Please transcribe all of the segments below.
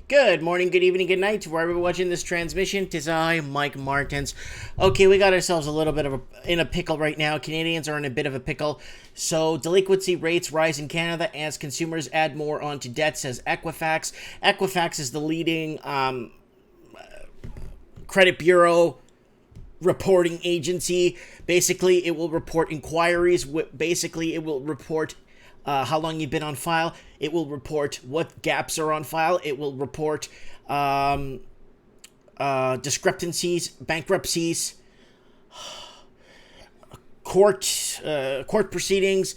Good morning, good evening, good night to wherever you're watching this transmission. Tis I, Mike Martins. Okay, we got ourselves a little bit of in a pickle right now. Canadians are in a bit of a pickle. So delinquency rates rise in Canada as consumers add more onto debt, says Equifax. Equifax is the leading credit bureau reporting agency. Basically, it will report inquiries. Basically, it will report how long you've been on file. It will report what gaps are on file. It will report discrepancies, bankruptcies, court proceedings,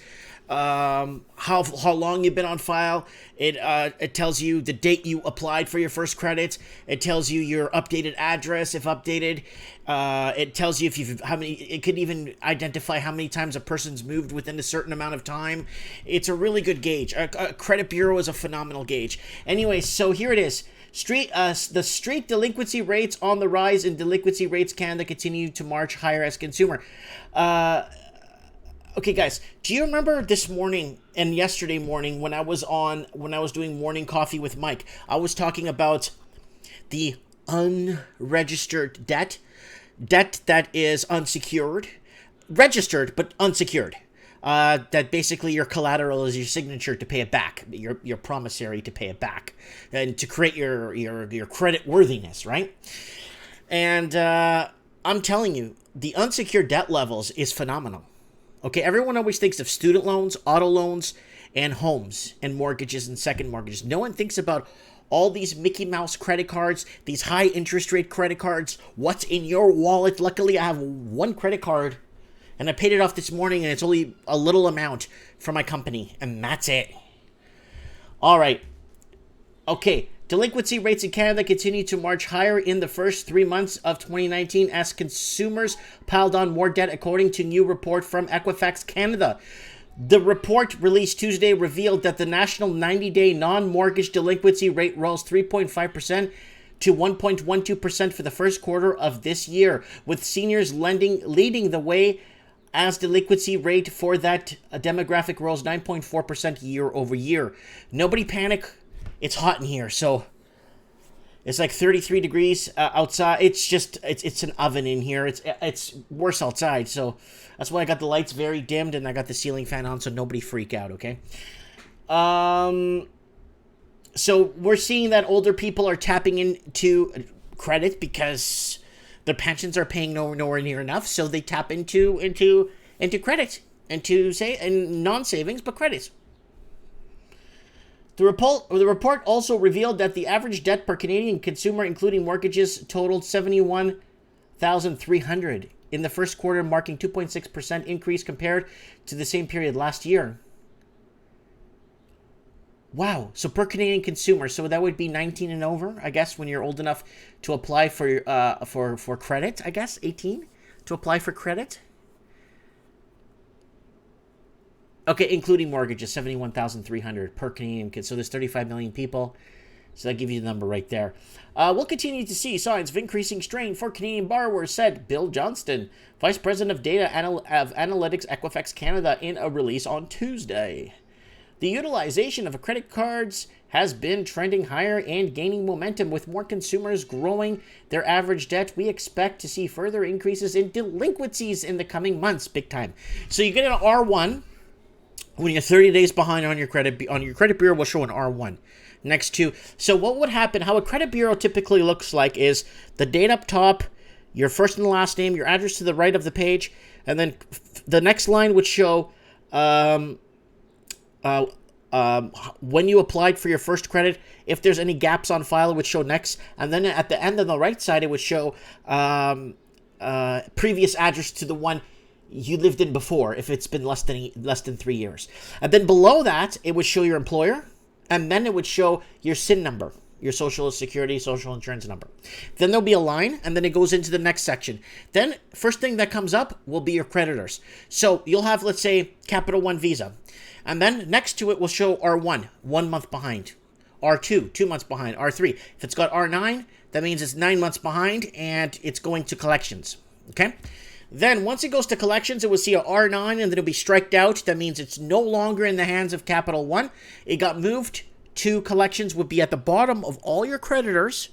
how long you've been on file. It tells you the date you applied for your first credit. It tells you your updated address if updated. It tells you it could even identify how many times a person's moved within a certain amount of time. It's a really good gauge. A credit bureau is a phenomenal gauge. Anyway, so here it is. The street delinquency rates on the rise, and delinquency rates Canada continue to march higher as consumer. Okay, guys, do you remember this morning and yesterday morning when I was doing morning coffee with Mike? I was talking about the unregistered debt that is unsecured, registered but unsecured. That basically your collateral is your signature to pay it back, your promissory to pay it back, and to create your credit worthiness, right? And I'm telling you, the unsecured debt levels is phenomenal. Okay, everyone always thinks of student loans, auto loans, and homes, and mortgages and second mortgages. No one thinks about all these Mickey Mouse credit cards, these high interest rate credit cards. What's in your wallet? Luckily, I have one credit card, and I paid it off this morning, and it's only a little amount for my company, and that's it. All right. Okay, delinquency rates in Canada continue to march higher in the first 3 months of 2019 as consumers piled on more debt, according to a new report from Equifax Canada. The report released Tuesday revealed that the national 90-day non-mortgage delinquency rate rose 3.5% to 1.12% for the first quarter of this year, with seniors leading the way as delinquency rate for that demographic rose 9.4% year over year. Nobody panic. It's hot in here, so it's like 33 degrees outside. It's an oven in here. It's worse outside, so that's why I got the lights very dimmed and I got the ceiling fan on, so nobody freak out, okay? So we're seeing that older people are tapping into credit because their pensions are paying nowhere near enough, so they tap into credit, and non-savings but credit. The report also revealed that the average debt per Canadian consumer, including mortgages, totaled $71,300 in the first quarter, marking 2.6% increase compared to the same period last year. Wow. So per Canadian consumer, so that would be 19 and over, I guess, when you're old enough to apply for credit, I guess, 18 to apply for credit. Okay, including mortgages, 71,300 per Canadian kid. So there's 35 million people. So that gives you the number right there. We'll continue to see signs of increasing strain for Canadian borrowers, said Bill Johnston, Vice President of Data of Analytics Equifax Canada, in a release on Tuesday. The utilization of credit cards has been trending higher and gaining momentum, with more consumers growing their average debt. We expect to see further increases in delinquencies in the coming months, big time. So you get an R1. When you're 30 days behind on your credit bureau will show an R1 next to. So what would happen, how a credit bureau typically looks like is the date up top, your first and last name, your address to the right of the page, and then the next line would show when you applied for your first credit. If there's any gaps on file, it would show next. And then at the end on the right side, it would show previous address to the one you lived in before, if it's been less than 3 years. And then below that, it would show your employer, and then it would show your SIN number, your social security, social insurance number. Then there'll be a line, and then it goes into the next section. Then first thing that comes up will be your creditors. So you'll have, let's say, Capital One Visa, and then next to it will show R1, 1 month behind, R2, 2 months behind, R3. If it's got R9, that means it's 9 months behind, and it's going to collections. Okay. Then once it goes to collections, it will see a R9, and then it'll be striked out. That means it's no longer in the hands of Capital One. It got moved to collections would be at the bottom of all your creditors.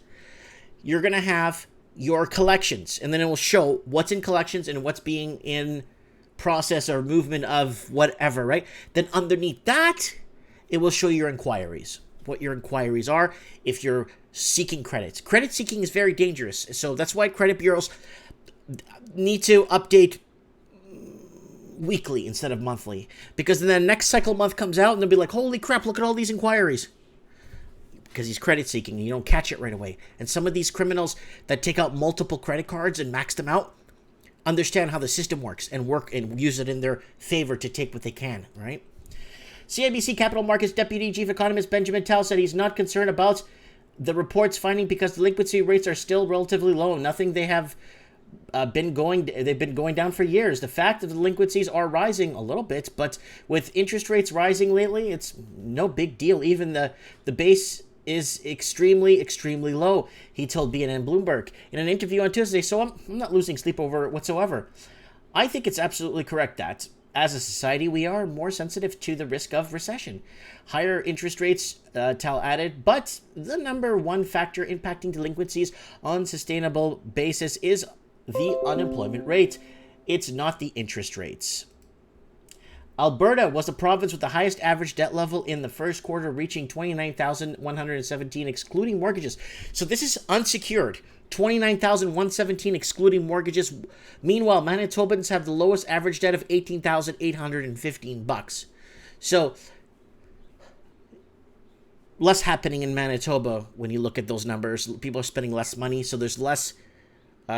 You're going to have your collections, and then it will show what's in collections and what's being in process or movement of whatever, right? Then underneath that, it will show your inquiries, what your inquiries are if you're seeking credits. Credit seeking is very dangerous, so that's why credit bureaus need to update weekly instead of monthly, because then the next cycle month comes out and they'll be like, holy crap, look at all these inquiries, because he's credit seeking and you don't catch it right away. And some of these criminals that take out multiple credit cards and max them out understand how the system works and use it in their favor to take what they can, right? CIBC Capital Markets Deputy Chief Economist Benjamin Tal said he's not concerned about the report's finding because delinquency rates are still relatively low. Nothing they have they've been going down for years. The fact that delinquencies are rising a little bit, but with interest rates rising lately, it's no big deal. Even the base is extremely, extremely low, he told BNN Bloomberg in an interview on Tuesday. So I'm not losing sleep over it whatsoever. I think it's absolutely correct that as a society, we are more sensitive to the risk of recession. Higher interest rates, Tal added, but the number one factor impacting delinquencies on a sustainable basis is the unemployment rate. It's not the interest rates. Alberta was the province with the highest average debt level in the first quarter, reaching $29,117 excluding mortgages. So this is unsecured. $29,117 excluding mortgages. Meanwhile, Manitobans have the lowest average debt of $18,815. So less happening in Manitoba when you look at those numbers. People are spending less money, so there's less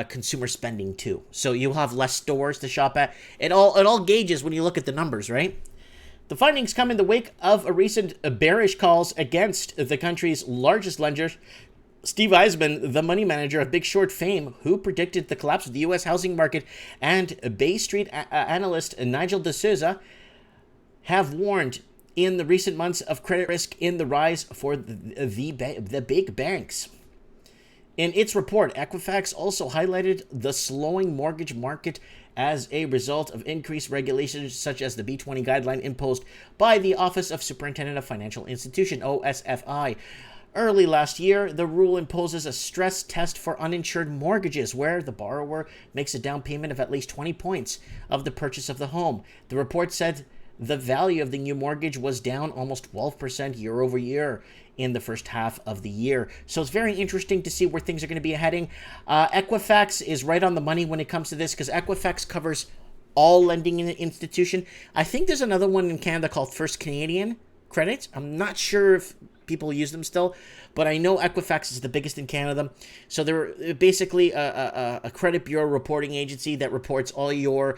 consumer spending too. So you'll have less stores to shop at. It all gauges when you look at the numbers, right? The findings come in the wake of a recent bearish calls against the country's largest lender, Steve Eisman, the money manager of Big Short fame, who predicted the collapse of the U.S. housing market, and Bay Street analyst Nigel D'Souza have warned in the recent months of credit risk in the rise for the big banks. In its report, Equifax also highlighted the slowing mortgage market as a result of increased regulations such as the B20 guideline imposed by the Office of Superintendent of Financial Institution, OSFI. Early last year, the rule imposes a stress test for uninsured mortgages where the borrower makes a down payment of at least 20 points of the purchase of the home. The report said the value of the new mortgage was down almost 12% year over year in the first half of the year. So it's very interesting to see where things are going to be heading. Equifax is right on the money when it comes to this because Equifax covers all lending in the institution. I think there's another one in Canada called First Canadian Credit. I'm not sure if people use them still, but I know Equifax is the biggest in Canada. So they're basically a credit bureau reporting agency that reports all your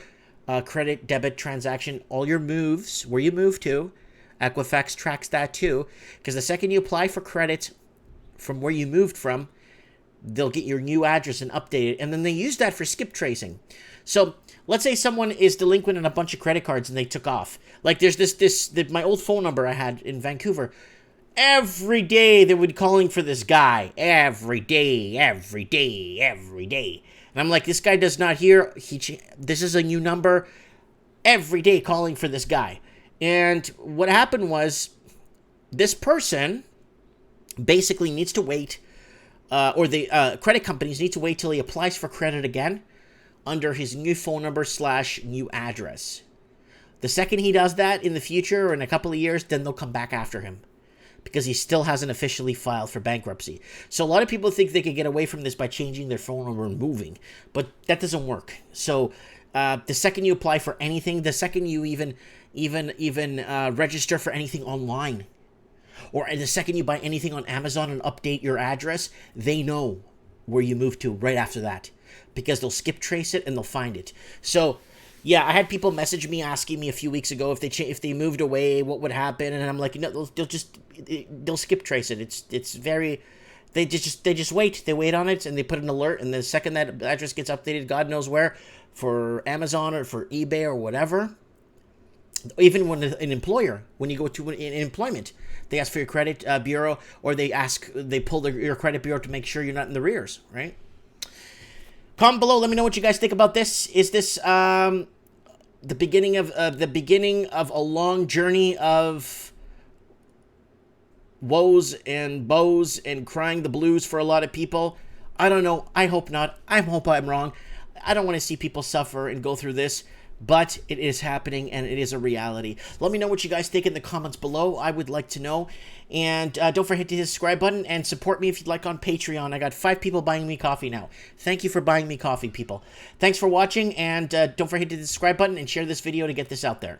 credit debit transaction, all your moves, where you move to. Equifax tracks that too, because the second you apply for credit from where you moved from, they'll get your new address and update it, and then they use that for skip tracing. So let's say someone is delinquent in a bunch of credit cards and they took off. Like there's my old phone number I had in Vancouver. Every day they would be calling for this guy. Every day. And I'm like, this guy does not hear. This is a new number. Every day calling for this guy. And what happened was this person basically needs to wait, or the credit companies need to wait till he applies for credit again under his new phone number / new address. The second he does that in the future or in a couple of years, then they'll come back after him because he still hasn't officially filed for bankruptcy. So a lot of people think they could get away from this by changing their phone number and moving, but that doesn't work. So the second you apply for anything, the second you even register for anything online, or the second you buy anything on Amazon and update your address, they know where you moved to right after that because they'll skip trace it and they'll find it. So yeah, I had people message me asking me a few weeks ago if they moved away, what would happen, and I'm like, no, they'll skip trace it. It's very, they just wait. They wait on it and they put an alert, and the second that address gets updated, God knows where, for Amazon or for eBay or whatever. Even when an employer, when you go to an employment, they ask for your credit bureau, or they pull your credit bureau to make sure you're not in the rears, right? Comment below. Let me know what you guys think about this. Is this the beginning of a long journey of woes and bows and crying the blues for a lot of people. I don't know. I hope not. I hope I'm wrong. I don't want to see people suffer and go through this, but it is happening and it is a reality. Let me know what you guys think in the comments below. I would like to know. And don't forget to hit the subscribe button and support me if you'd like on Patreon. I got 5 people buying me coffee now. Thank you for buying me coffee, people. Thanks for watching, and don't forget to hit the subscribe button and share this video to get this out there.